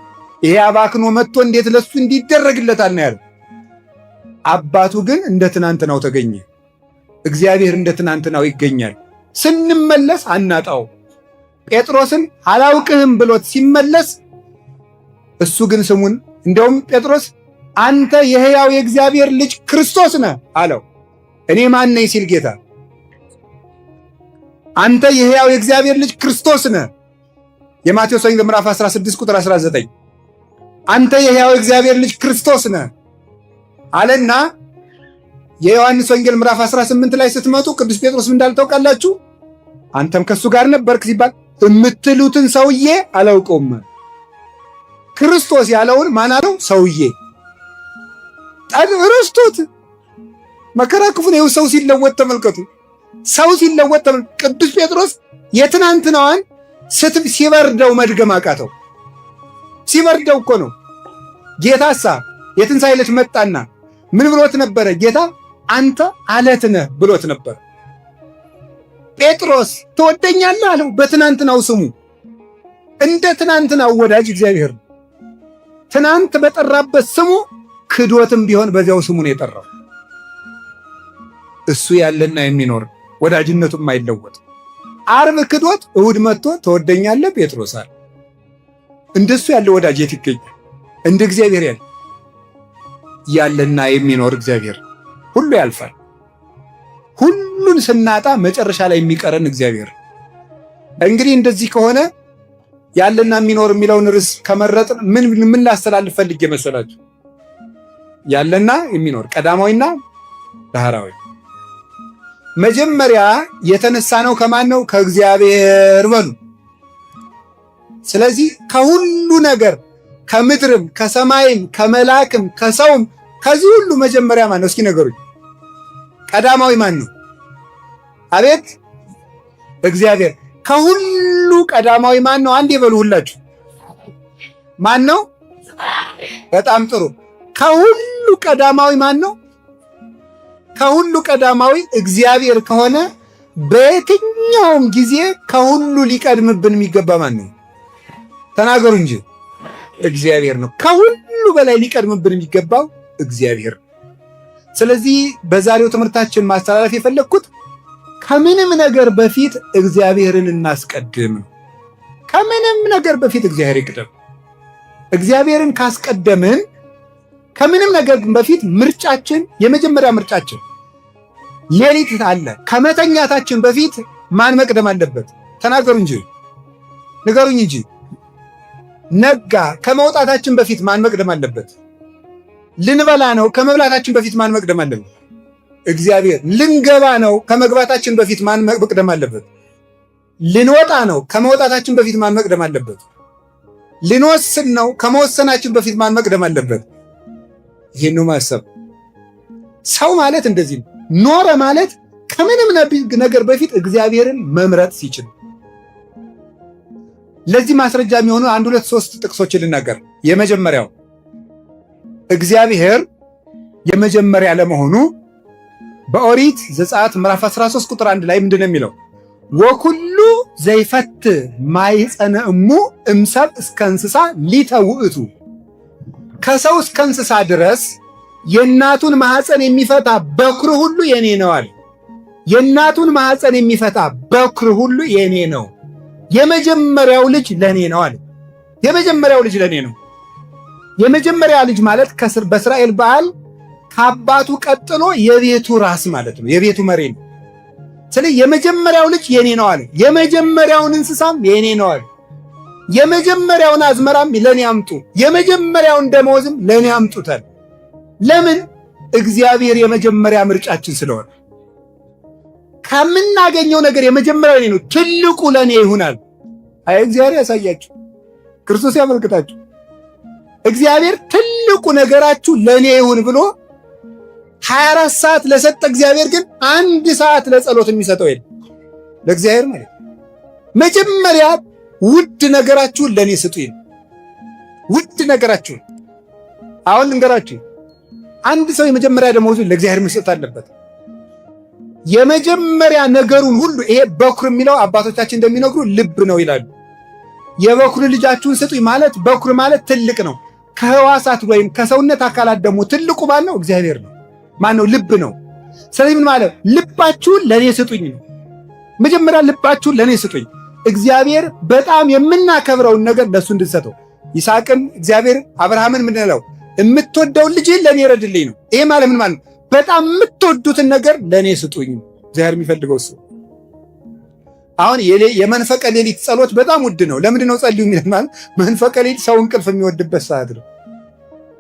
ይሄ አባክኖ መጥቶ እንዴት ለሱ እንዲደረግለታል ነው ያለው። አባቱ ግን እንደ ትናንትናው ተገኘ። እግዚአብሔር እንደ ትናንትናው ይገኛል። ስንመለስ አናጣው። ጴጥሮስን አላውቅህም ብሎት ሲመለስ እሱ ግን ስሙን እንደውም ጴጥሮስ አንተ የሕያው የእግዚአብሔር ልጅ ክርስቶስ ነህ አለው። እኔ ማን ነኝ ሲል ጌታ አንተ የሕያው የእግዚአብሔር ልጅ ክርስቶስ ነህ። የማቴዎስ ወንጌል ምዕራፍ 16 ቁጥር 19 አንተ የሕያው የእግዚአብሔር ልጅ ክርስቶስ ነህ አለና የዮሐንስ ወንጌል ምዕራፍ 18 ላይ ስትመጡ ቅዱስ ጴጥሮስ እንዳለ ታውቃላችሁ። አንተም ከሱ ጋር ነበርክ ሲባል የምትሉትን ሰውዬ አላውቀውም። ክርስቶስ ያለውን ማን አለው? ሰውዬ ረስቶት መከራ ክፉ ነው። ሰው ሲለወጥ ተመልከቱ። ሰው ሲለወጥ ቅዱስ ጴጥሮስ የትናንትናዋን ሲበርደው መድገም አቃተው። ሲበርደው እኮ ነው። ጌታሳ የትንሣኤ ዕለት መጣና ምን ብሎት ነበረ? ጌታ አንተ አለት ነህ ብሎት ነበር። ጴጥሮስ ትወደኛለህ አለው በትናንትናው ስሙ። እንደ ትናንትናው ወዳጅ እግዚአብሔር ነው። ትናንት በጠራበት ስሙ ክዶትም ቢሆን በዚያው ስሙ ነው የጠራው። እሱ ያለና የሚኖር ወዳጅነቱም አይለወጥ። ዓርብ ክዶት እሑድ መጥቶ ትወደኛለህ ጴጥሮስ አለ። እንደሱ ያለ ወዳጅ የት ይገኛል? እንደ እግዚአብሔር ያለና የሚኖር እግዚአብሔር። ሁሉ ያልፋል። ሁሉን ስናጣ መጨረሻ ላይ የሚቀረን እግዚአብሔር። እንግዲህ እንደዚህ ከሆነ ያለና የሚኖር የሚለውን ርዕስ ከመረጥን ምን ላስተላልፍ ፈልጌ መሰላችሁ? ያለና የሚኖር ቀዳማዊና ዳህራዊ። መጀመሪያ የተነሳ ነው ከማን ነው? ከእግዚአብሔር በሉ። ስለዚህ ከሁሉ ነገር ከምድርም ከሰማይም ከመላክም ከሰውም ከዚህ ሁሉ መጀመሪያ ማን ነው? እስኪ ነገሩኝ። ቀዳማዊ ማን ነው? አቤት እግዚአብሔር። ከሁሉ ቀዳማዊ ማን ነው? አንድ ይበሉ ሁላችሁ። ማን ነው? በጣም ጥሩ። ከሁሉ ቀዳማዊ ማን ነው? ከሁሉ ቀዳማዊ እግዚአብሔር ከሆነ በየትኛውም ጊዜ ከሁሉ ሊቀድምብን የሚገባ ማን ነው? ተናገሩ እንጂ። እግዚአብሔር ነው። ከሁሉ በላይ ሊቀድምብን የሚገባው እግዚአብሔር። ስለዚህ በዛሬው ትምህርታችን ማስተላለፍ የፈለግኩት ከምንም ነገር በፊት እግዚአብሔርን እናስቀድም ነው። ከምንም ነገር በፊት እግዚአብሔር ይቅደም። እግዚአብሔርን ካስቀደምን ከምንም ነገር በፊት ምርጫችን፣ የመጀመሪያ ምርጫችን ሌሊት አለ። ከመተኛታችን በፊት ማን መቅደም አለበት? ተናገሩ እንጂ ንገሩኝ እንጂ። ነጋ። ከመውጣታችን በፊት ማን መቅደም አለበት? ልንበላ ነው። ከመብላታችን በፊት ማን መቅደም አለበት? እግዚአብሔር። ልንገባ ነው። ከመግባታችን በፊት ማን መቅደም አለበት? ልንወጣ ነው። ከመውጣታችን በፊት ማን መቅደም አለበት? ልንወስን ነው። ከመወሰናችን በፊት ማን መቅደም አለበት? ይህን ማሰብ። ሰው ማለት እንደዚህ ነው። ኖረ ማለት ከምንም ነገር በፊት እግዚአብሔርን መምረጥ ሲችል። ለዚህ ማስረጃ የሚሆኑ 1 2 3 ጥቅሶችን ልናገር። የመጀመሪያው እግዚአብሔር የመጀመሪያ ለመሆኑ በኦሪት ዘጸአት ምዕራፍ 13 ቁጥር 1 ላይ ምንድነው የሚለው? ወኩሉ ዘይፈት ማይጸነ እሙ እምሰብ እስከ እንስሳ ሊተውእቱ፣ ከሰው እስከ እንስሳ ድረስ የእናቱን ማህፀን የሚፈታ በኩር ሁሉ የኔ ነው አለ። የእናቱን ማህፀን የሚፈታ በኩር ሁሉ የኔ ነው፣ የመጀመሪያው ልጅ ለኔ ነው አለ። የመጀመሪያው ልጅ ለኔ ነው። የመጀመሪያ ልጅ ማለት በእስራኤል ባህል ከአባቱ ቀጥሎ የቤቱ ራስ ማለት ነው፣ የቤቱ መሪ ነው። ስለዚህ የመጀመሪያው ልጅ የኔ ነው አለ። የመጀመሪያውን እንስሳም የኔ ነው አለ። የመጀመሪያውን አዝመራም ለኔ አምጡ፣ የመጀመሪያውን ደመወዝም ለኔ አምጡታል። ለምን? እግዚአብሔር የመጀመሪያ ምርጫችን ስለሆነ። ከምናገኘው ነገር የመጀመሪያው ለኔ ነው፣ ትልቁ ለኔ ይሆናል። አይ እግዚአብሔር ያሳያችሁ፣ ክርስቶስ ያመልክታችሁ። እግዚአብሔር ትልቁ ነገራችሁ ለኔ ይሁን ብሎ 24 ሰዓት ለሰጠ እግዚአብሔር ግን 1 ሰዓት ለጸሎት የሚሰጠው የለም። ለእግዚአብሔር ማለት መጀመሪያ ውድ ነገራችሁን ለኔ ስጡኝ። ውድ ነገራችሁን አሁን ልንገራችሁ። አንድ ሰው የመጀመሪያ ደመወዙን ለእግዚአብሔር መስጠት አለበት። የመጀመሪያ ነገሩን ሁሉ ይሄ በኩር የሚለው አባቶቻችን እንደሚነግሩ ልብ ነው ይላሉ። የበኩር ልጃችሁን ስጡኝ ማለት በኩር ማለት ትልቅ ነው። ከህዋሳት ወይም ከሰውነት አካላት ደግሞ ትልቁ ማን ነው? እግዚአብሔር ነው። ማን ነው? ልብ ነው። ስለዚህ ምን ማለት? ልባችሁን ለኔ ስጡኝ ነው። መጀመሪያ ልባችሁን ለኔ ስጡኝ። እግዚአብሔር በጣም የምናከብረውን ነገር ለሱ እንድንሰጠው። ይስሐቅን እግዚአብሔር አብርሃምን ምን አለው? የምትወደውን ልጅህን ለኔ ረድልኝ ነው። ይሄ ማለት ምን ማለት? በጣም የምትወዱትን ነገር ለኔ ስጡኝ። እግዚአብሔር የሚፈልገው እሱ። አሁን የመንፈቀ ሌሊት ጸሎት በጣም ውድ ነው። ለምንድን ነው ጸልዩ የሚለን? ማለት መንፈቀ ሌሊት ሰው እንቅልፍ የሚወድበት ሰዓት ነው።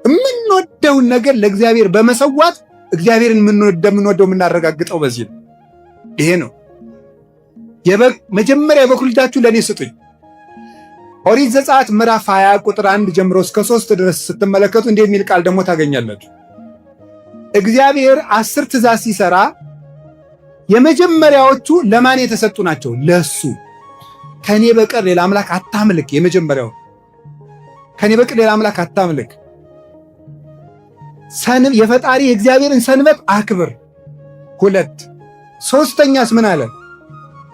የምንወደውን ነገር ለእግዚአብሔር በመሰዋት እግዚአብሔርን እንደምንወደው የምናረጋግጠው በዚህ ነው። ይሄ ነው መጀመሪያ የበኩር ልጃችሁ ለእኔ ስጡኝ። ኦሪት ዘጸአት ምዕራፍ 20 ቁጥር 1 ጀምሮ እስከ 3 ድረስ ስትመለከቱ እንዲህ የሚል ቃል ደግሞ ታገኛላችሁ። እግዚአብሔር 10 ትእዛዝ ሲሰራ የመጀመሪያዎቹ ለማን የተሰጡ ናቸው? ለሱ። ከኔ በቀር ሌላ አምላክ አታምልክ። የመጀመሪያው ከኔ በቀር ሌላ አምላክ አታምልክ። የፈጣሪ የእግዚአብሔርን ሰንበት አክብር። 2 ሶስተኛስ ምን አለ?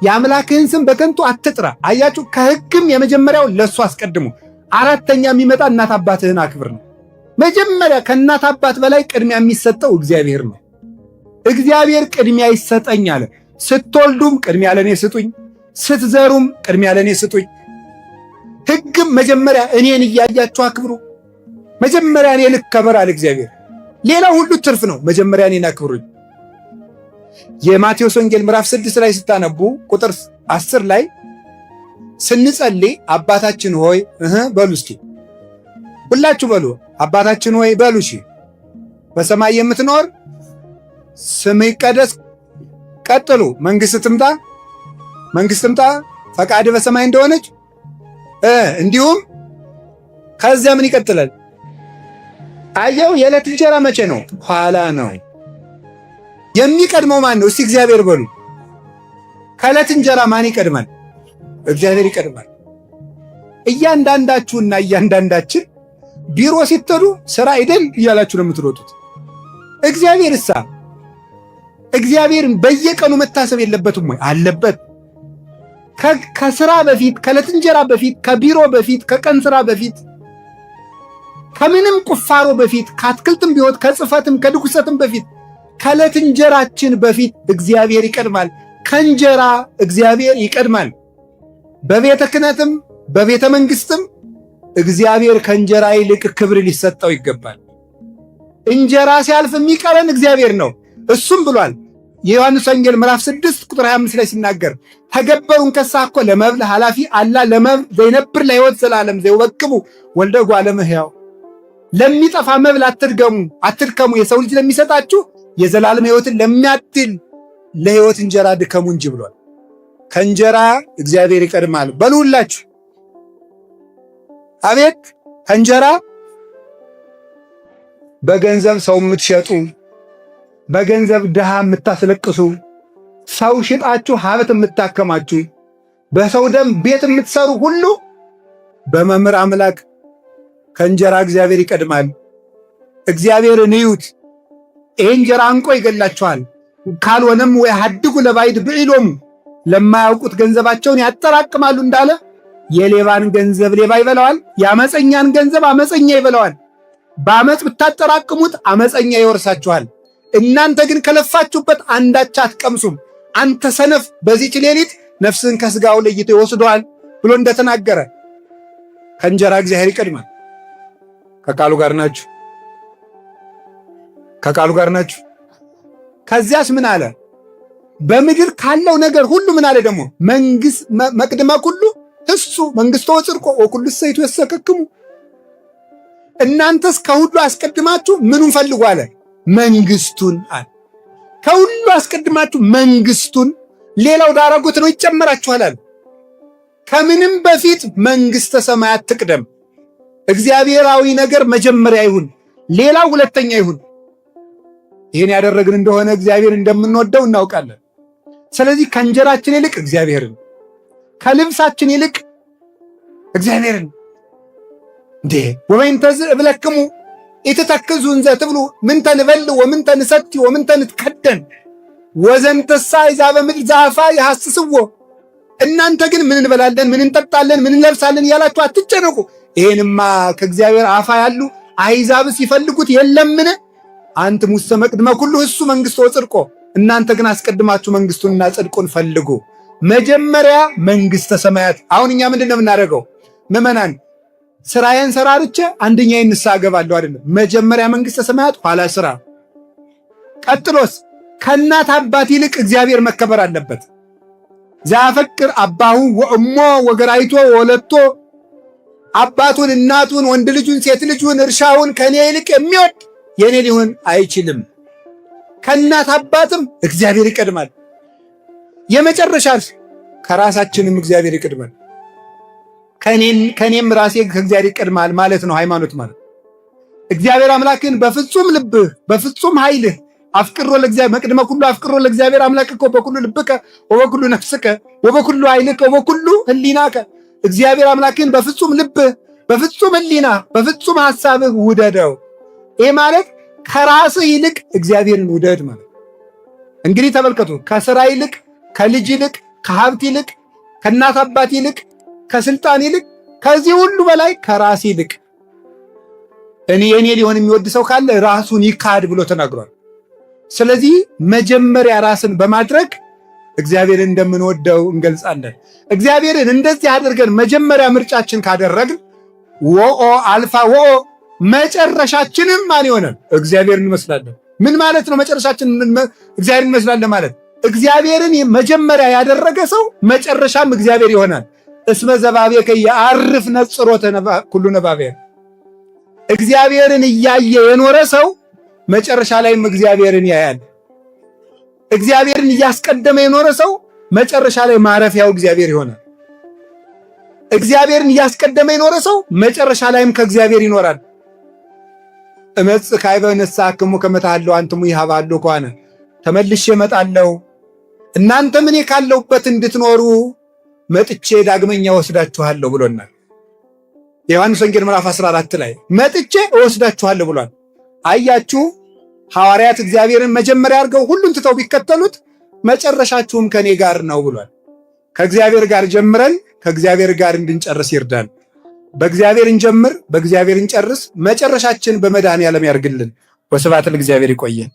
የአምላክህን ስም በከንቱ አትጥራ። አያችሁ፣ ከሕግም የመጀመሪያው ለሱ አስቀድሙ። 4ተኛ የሚመጣ እናት አባትህን አክብር ነው። መጀመሪያ ከእናት አባት በላይ ቅድሚያ የሚሰጠው እግዚአብሔር ነው። እግዚአብሔር ቅድሚያ ይሰጠኝ አለ። ስትወልዱም ቅድሚያ ለኔ ስጡኝ፣ ስትዘሩም ቅድሚያ ለኔ ስጡኝ። ሕግም መጀመሪያ እኔን እያያችሁ አክብሩ። መጀመሪያ እኔ ልከበር አለ እግዚአብሔር። ሌላው ሁሉ ትርፍ ነው። መጀመሪያ እኔን አክብሩኝ። የማቴዎስ ወንጌል ምዕራፍ 6 ላይ ስታነቡ ቁጥር 10 ላይ ስንጸልይ አባታችን ሆይ በሉ እስኪ ሁላችሁ በሉ፣ አባታችን ሆይ በሉ። እሺ፣ በሰማይ የምትኖር ስምህ ይቀደስ። ቀጥሉ፣ መንግሥት ትምጣ፣ ፈቃድህ በሰማይ እንደሆነች እንዲሁም። ከዚያ ምን ይቀጥላል? አየው፣ የዕለት እንጀራ መቼ ነው? ኋላ ነው። የሚቀድመው ማን ነው? እስቲ እግዚአብሔር በሉ። ከዕለት እንጀራ ማን ይቀድማል? እግዚአብሔር ይቀድማል። እያንዳንዳችሁና እያንዳንዳችን ቢሮ ሲተዱ ስራ አይደል እያላችሁ ነው የምትሮጡት። እግዚአብሔርን በየቀኑ መታሰብ የለበትም ወይ? አለበት። ከስራ በፊት፣ ከዕለት እንጀራ በፊት፣ ከቢሮ በፊት፣ ከቀን ስራ በፊት፣ ከምንም ቁፋሮ በፊት፣ ከአትክልትም ቢሆን ከጽፈትም ከድጉሰትም በፊት፣ ከዕለት እንጀራችን በፊት እግዚአብሔር ይቀድማል። ከእንጀራ እግዚአብሔር ይቀድማል። በቤተ ክህነትም በቤተ መንግስትም እግዚአብሔር ከእንጀራ ይልቅ ክብር ሊሰጠው ይገባል። እንጀራ ሲያልፍ የሚቀረን እግዚአብሔር ነው። እሱም ብሏል የዮሐንስ ወንጌል ምዕራፍ 6 ቁጥር 25 ላይ ሲናገር ተገበሩን ከሳኮ ለመብል ኃላፊ አላ ለመብል ዘይነብር ለሕይወት ዘላለም ዘይወክሙ ወልደ እጓለ እመሕያው። ለሚጠፋ መብል አትድከሙ፣ የሰው ልጅ ለሚሰጣችሁ የዘላለም ሕይወትን ለሚያድል ለሕይወት እንጀራ ድከሙ እንጂ ብሏል። ከእንጀራ እግዚአብሔር ይቀድማል። በሉላችሁ አቤት ከእንጀራ በገንዘብ ሰው የምትሸጡ፣ በገንዘብ ድሃ የምታስለቅሱ፣ ሰው ሽጣችሁ ሀብት የምታከማችሁ በሰው ደም ቤት የምትሰሩ ሁሉ በመምህር አምላክ ከእንጀራ እግዚአብሔር ይቀድማል። እግዚአብሔርን እዩት። ይህ እንጀራ አንቆ ይገላችኋል። ካልሆነም ወይ ሀድጉ ለባይድ ብዒሎሙ ለማያውቁት ገንዘባቸውን ያጠራቅማሉ እንዳለ የሌባን ገንዘብ ሌባ ይበላዋል፣ የአመፀኛን ገንዘብ አመፀኛ ይበላዋል። በአመፅ ብታጠራቅሙት አመፀኛ ይወርሳችኋል። እናንተ ግን ከለፋችሁበት አንዳች አትቀምሱም። አንተ ሰነፍ በዚህች ሌሊት ነፍስን ከስጋው ለይቶ ይወስደዋል ብሎ እንደተናገረ ከእንጀራ እግዚአብሔር ይቀድማል። ከቃሉ ጋር ናችሁ? ከቃሉ ጋር ናችሁ? ከዚያስ ምን አለ? በምድር ካለው ነገር ሁሉ ምን አለ ደግሞ? መንግስት መቅድመ ኩሉ እሱ መንግስቶ ጽድቆ ወኩሉ ሰይቱ ያሰከክሙ። እናንተስ ከሁሉ አስቀድማችሁ ምኑን ፈልጉ አለ? መንግስቱን አለ። ከሁሉ አስቀድማችሁ መንግስቱን፣ ሌላው ዳረጎት ነው ይጨመራችኋል አለ። ከምንም በፊት መንግስተ ሰማያት ትቅደም። እግዚአብሔራዊ ነገር መጀመሪያ ይሁን፣ ሌላው ሁለተኛ ይሁን። ይህን ያደረግን እንደሆነ እግዚአብሔር እንደምንወደው እናውቃለን። ስለዚህ ከእንጀራችን ይልቅ እግዚአብሔርን፣ ከልብሳችን ይልቅ እግዚአብሔርን እንዴ ወበይንተ እብለክሙ ኢትተክዙ እንዘ ትብሉ ምንተ ንበልዕ ወምንተ ንሰቲ ወምንተ ንትከደን ወዘንተሳ ኢዛ በምድር ዘአፋ ይሐስስዎ። እናንተ ግን ምን እንበላለን፣ ምን እንጠጣለን፣ ምን እንለብሳለን እያላችሁ አትጨነቁ። ይሄንማ ከእግዚአብሔር አፋ ያሉ አሕዛብስ ይፈልጉት የለምን? አንት ሙሰ መቅድመ ኩሉ እሱ መንግሥቶ ጽድቆ። እናንተ ግን አስቀድማችሁ መንግሥቱንና ጽድቁን ፈልጉ። መጀመሪያ መንግሥተ ሰማያት። አሁን እኛ ምንድን ነው የምናደርገው? ምዕመናን ስራዬን ሰራርቼ አንደኛዬን ንስሐ እገባለሁ አይደለም። መጀመሪያ መንግሥተ ሰማያት፣ ኋላ ስራ። ቀጥሎስ ከእናት አባት ይልቅ እግዚአብሔር መከበር አለበት። ዘያፈቅር አባሁ ወእሞ ወገራይቶ ወለቶ፣ አባቱን እናቱን፣ ወንድ ልጁን፣ ሴት ልጁን፣ እርሻውን ከኔ ይልቅ የሚወድ የኔ ሊሆን አይችልም። ከእናት አባትም እግዚአብሔር ይቀድማል። የመጨረሻ ከራሳችንም እግዚአብሔር ይቀድማል። ከኔም ራሴ ከእግዚአብሔር ይቀድማል ማለት ነው ሃይማኖት ማለት። እግዚአብሔር አምላክን በፍጹም ልብህ በፍጹም ኃይልህ አፍቅሮ ለእግዚአብሔር መቅድመ ኩሉ አፍቅሮ ለእግዚአብሔር አምላክከ በኩሉ ልብከ ወበኩሉ ነፍስከ ወበኩሉ ኃይልከ ወበኩሉ ህሊናከ። እግዚአብሔር አምላክን በፍጹም ልብህ በፍጹም ህሊና በፍጹም ሐሳብህ ውደደው። ይህ ማለት ከራስህ ይልቅ እግዚአብሔርን ውደድ ማለት። እንግዲህ ተመልከቱ፣ ከስራ ይልቅ፣ ከልጅ ይልቅ፣ ከሀብት ይልቅ፣ ከእናት አባት ይልቅ፣ ከስልጣን ይልቅ፣ ከዚህ ሁሉ በላይ ከራስ ይልቅ የኔ ሊሆን የሚወድ ሰው ካለ ራሱን ይካድ ብሎ ተናግሯል። ስለዚህ መጀመሪያ ራስን በማድረግ እግዚአብሔርን እንደምንወደው እንገልጻለን። እግዚአብሔርን እንደዚህ አድርገን መጀመሪያ ምርጫችን ካደረግን ወኦ አልፋ ወኦ መጨረሻችንም ማን ይሆናል? እግዚአብሔርን እንመስላለን። ምን ማለት ነው? መጨረሻችን እግዚአብሔርን እንመስላለን ማለት እግዚአብሔርን መጀመሪያ ያደረገ ሰው መጨረሻም እግዚአብሔር ይሆናል። እስመ ዘባቤከ የአርፍ ነጽሮተ ኩሉ ነባቤ። እግዚአብሔርን እያየ የኖረ ሰው መጨረሻ ላይም እግዚአብሔርን ያያል። እግዚአብሔርን እያስቀደመ የኖረ ሰው መጨረሻ ላይ ማረፊያው እግዚአብሔር ይሆናል። እግዚአብሔርን እያስቀደመ የኖረ ሰው መጨረሻ ላይም ከእግዚአብሔር ይኖራል። እመጽእ ካዕበ ነሣክሙ ከመ ተሃልዉ አንትሙ ይሃባሉ ከሆነ ተመልሼ እመጣለሁ እናንተም እኔ ካለሁበት እንድትኖሩ መጥቼ ዳግመኛ ወስዳችኋለሁ ብሎናል። የዮሐንስ ወንጌል ምዕራፍ 14 ላይ መጥቼ እወስዳችኋለሁ ብሏል። አያችሁ፣ ሐዋርያት እግዚአብሔርን መጀመሪያ አድርገው ሁሉን ትተው ቢከተሉት መጨረሻችሁም ከኔ ጋር ነው ብሏል። ከእግዚአብሔር ጋር ጀምረን ከእግዚአብሔር ጋር እንድንጨርስ ይርዳን። በእግዚአብሔር እንጀምር፣ በእግዚአብሔር እንጨርስ። መጨረሻችን በመድኃኔዓለም ያርግልን። ወስብሐት ለእግዚአብሔር። ይቆየን።